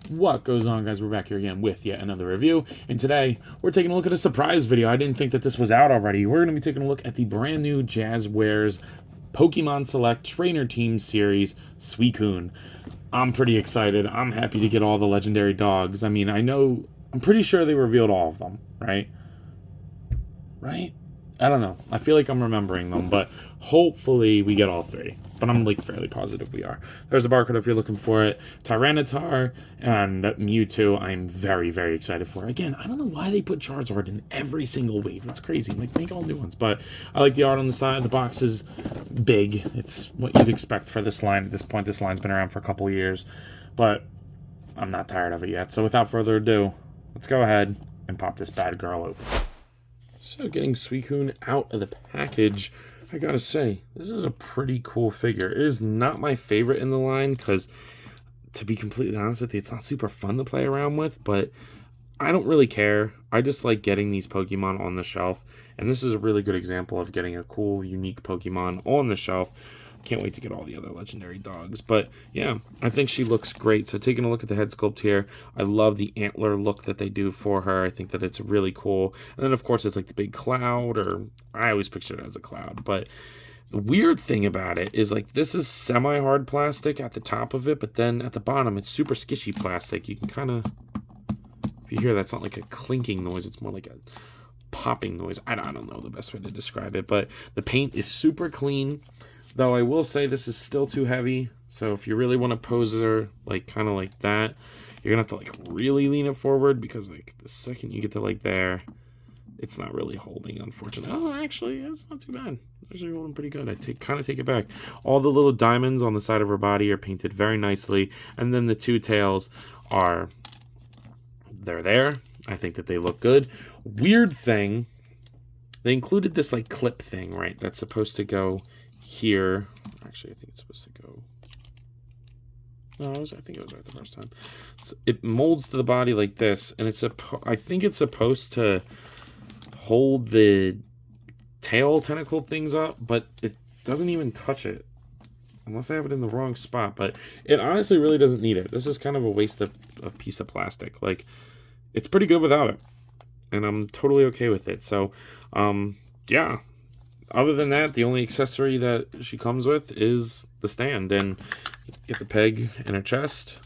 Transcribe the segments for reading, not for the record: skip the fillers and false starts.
What goes on, guys? We're back here again with yet another review, and today we're taking a look at a surprise video. I didn't think that this was out already. We're going to be taking a look at the brand new Jazware's Pokemon Select Trainer Team Series Suicune. I'm pretty excited. I'm happy to get all the legendary dogs. I mean, I'm pretty sure they revealed all of them, right? Right? I don't know. I feel like I'm remembering them, but hopefully we get all three. But I'm like fairly positive we are. There's a barcode if you're looking for it. Tyranitar and Mewtwo, I'm very, very excited for. Again, I don't know why they put Charizard in every single wave. It's crazy. Like, make all new ones. But I like the art on the side. The box is big. It's what you'd expect for this line at this point. This line's been around for a couple of years. But I'm not tired of it yet. So without further ado, let's go ahead and pop this bad girl open. So getting Suicune out of the package, I gotta say, this is a pretty cool figure. It is not my favorite in the line because, to be completely honest with you, it's not super fun to play around with, but I don't really care. I just like getting these Pokemon on the shelf, and this is a really good example of getting a cool, unique Pokemon on the shelf. Can't wait to get all the other legendary dogs. But yeah, I think she looks great. So taking a look at the head sculpt here, I love the antler look that they do for her. I think that it's really cool. And then of course it's like the big cloud, or I always picture it as a cloud. But the weird thing about it is, like, this is semi-hard plastic at the top of it, but then at the bottom it's super skishy plastic. You can kind of, if you hear that, it's not like a clinking noise, it's more like a popping noise. I don't know the best way to describe it, but the paint is super clean. Though I will say this is still too heavy, so if you really want to pose her like kind of like that, you're gonna have to like really lean it forward, because like the second you get to like there, it's not really holding, unfortunately. Oh, actually, it's not too bad. It's actually holding pretty good. I kind of take it back. All the little diamonds on the side of her body are painted very nicely, and then the two tails they're there. I think that they look good. Weird thing, they included this like clip thing, right? That's supposed to go here. Actually, I think it's supposed to go. No, I think it was right the first time. So it molds to the body like this, and I think it's supposed to hold the tail tentacle things up, but it doesn't even touch it, unless I have it in the wrong spot. But it honestly really doesn't need it. This is kind of a waste of a piece of plastic. Like, it's pretty good without it, and I'm totally okay with it. So, yeah. Other than that, the only accessory that she comes with is the stand, and you get the peg in her chest.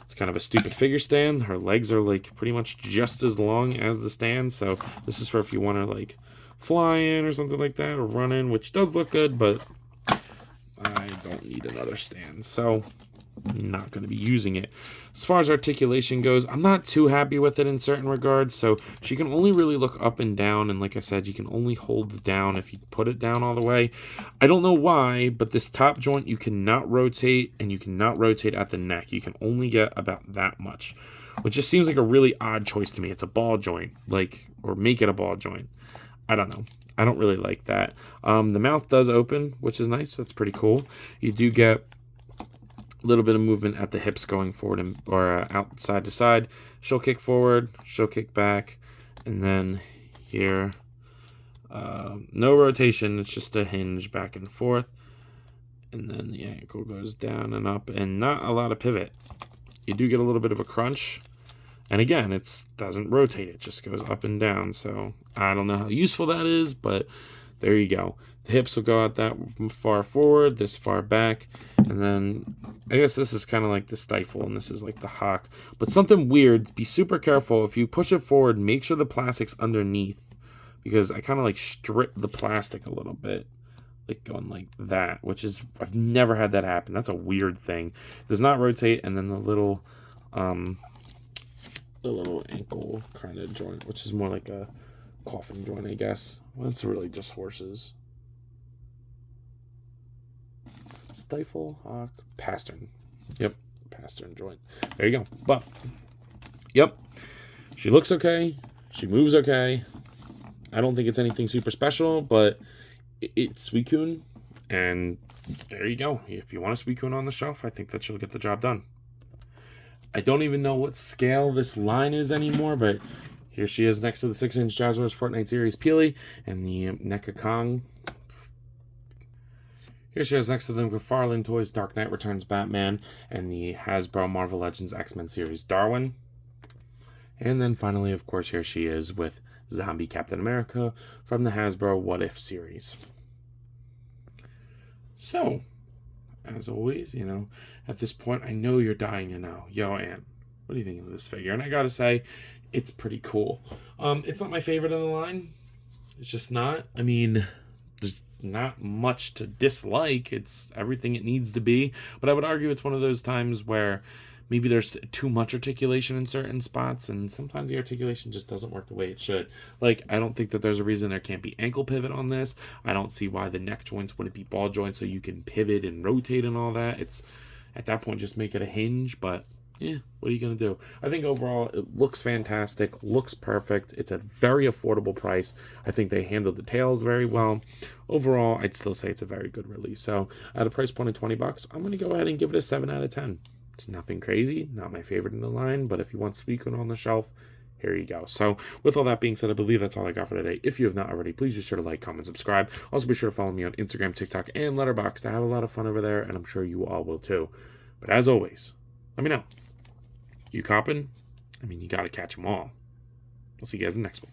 It's kind of a stupid figure stand. Her legs are like pretty much just as long as the stand, so this is for if you want to like fly in or something like that, or run in, which does look good, but I don't need another stand, so I'm not going to be using it. As far as articulation goes, I'm not too happy with it in certain regards. So she can only really look up and down, and like I said, you can only hold it down if you put it down all the way. I don't know why, but this top joint you cannot rotate, and you cannot rotate at the neck. You can only get about that much, which just seems like a really odd choice to me. It's a ball joint, like, or make it a ball joint. I don't know. I don't really like that. The mouth does open, which is nice. That's pretty cool. You do get little bit of movement at the hips going forward or out side to side. She'll kick forward, she'll kick back, and then here, no rotation, it's just a hinge back and forth, and then the ankle goes down and up, and not a lot of pivot. You do get a little bit of a crunch, and again, it doesn't rotate, it just goes up and down. So I don't know how useful that is, but there you go. The hips will go out that far forward, this far back, and then I guess this is kind of like the stifle, and this is like the hock. But something weird, be super careful. If you push it forward, make sure the plastic's underneath, because I kind of like strip the plastic a little bit, like going like that, which is, I've never had that happen. That's a weird thing. It does not rotate, and then the little ankle kind of joint, which is more like a coffin joint, I guess. Well, it's really just horses. Stifle, hock, pastern. Yep, pastern joint. There you go. But, yep, she looks okay. She moves okay. I don't think it's anything super special, but it's Suicune, and there you go. If you want a Suicune on the shelf, I think that she'll get the job done. I don't even know what scale this line is anymore, but here she is next to the 6-inch Jazware's Fortnite Series Peely and the NECA Kong. Here she is next to the McFarlane Toys Dark Knight Returns Batman and the Hasbro Marvel Legends X-Men series Darwin. And then finally, of course, here she is with Zombie Captain America from the Hasbro What If series. So, as always, at this point, I know you're dying to know. Yo, Ann, what do you think of this figure? And I gotta say, it's pretty cool. It's not my favorite in the line. It's just not. I mean, there's not much to dislike. It's everything it needs to be. But I would argue it's one of those times where maybe there's too much articulation in certain spots, and sometimes the articulation just doesn't work the way it should. Like, I don't think that there's a reason there can't be ankle pivot on this. I don't see why the neck joints wouldn't be ball joints so you can pivot and rotate and all that. It's, at that point, just make it a hinge, but yeah, what are you going to do? I think overall it looks fantastic, looks perfect. It's a very affordable price. I think they handled the tails very well. Overall, I'd still say it's a very good release. So at a price point of $20, I'm going to go ahead and give it a 7 out of 10. It's nothing crazy, not my favorite in the line, but if you want Suicune on the shelf, here you go. So with all that being said, I believe that's all I got for today. If you have not already, please be sure to like, comment, subscribe. Also be sure to follow me on Instagram, TikTok, and Letterboxd. I have a lot of fun over there, and I'm sure you all will too. But as always, let me know. You coppin'? I mean, you gotta catch them all. I'll see you guys in the next one.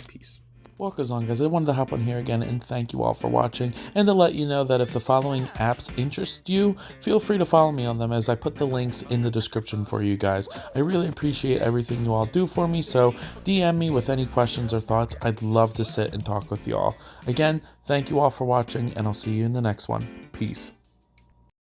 Peace. What goes on, guys? I wanted to hop on here again and thank you all for watching, and to let you know that if the following apps interest you, feel free to follow me on them, as I put the links in the description for you guys. I really appreciate everything you all do for me, so DM me with any questions or thoughts. I'd love to sit and talk with you all. Again, thank you all for watching, and I'll see you in the next one. Peace.